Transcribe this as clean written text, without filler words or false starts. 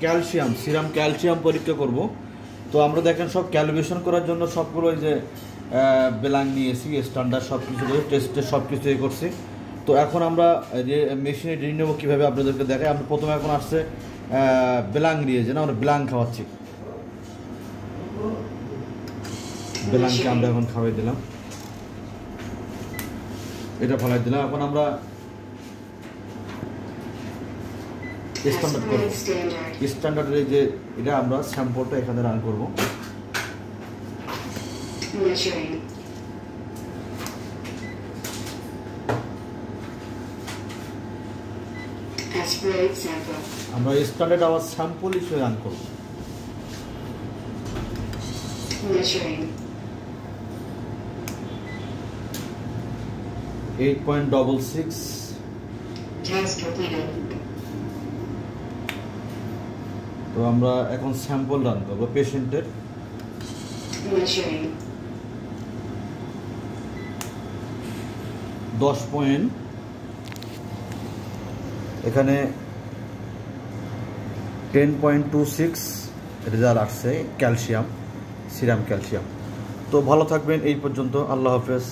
Calcium serum calcium পরীক্ষা করব। তো আমরা দেখেন সব ক্যালিব্রেশন করার জন্য সবগুলো যে বেলাং নিয়েছি, স্ট্যান্ডার্ড সব কিছু টেস্টে সব কিছু করছি। তো এখন আমরা মেশিনে রিড নেবো কীভাবে আপনাদেরকে দেখাই। আমরা প্রথমে এখন আসছে বেলাং নিয়েছে না, আমরা বেলাং খাওয়াচ্ছি। বেলাংকে আমরা এখন খাওয়াই দিলাম, এটা ফলাই দিলাম। এখন আমরা স্ট্যান্ডার্ড করব। স্ট্যান্ডার্ডের এই যে এটা আমরা স্যাম্পলটা এখানে রান করব। আমরা স্ট্যান্ডার্ড আওয়ার স্যাম্পল হিসেবে রান করব। 8.66 তো আমরা এখন স্যাম্পল রান করব পেশেন্টের। এখানে 10.26 রেজাল্ট আসছে ক্যালসিয়াম, সিরাম ক্যালসিয়াম। তো ভালো থাকবেন, এই পর্যন্ত, আল্লাহ হাফেজ।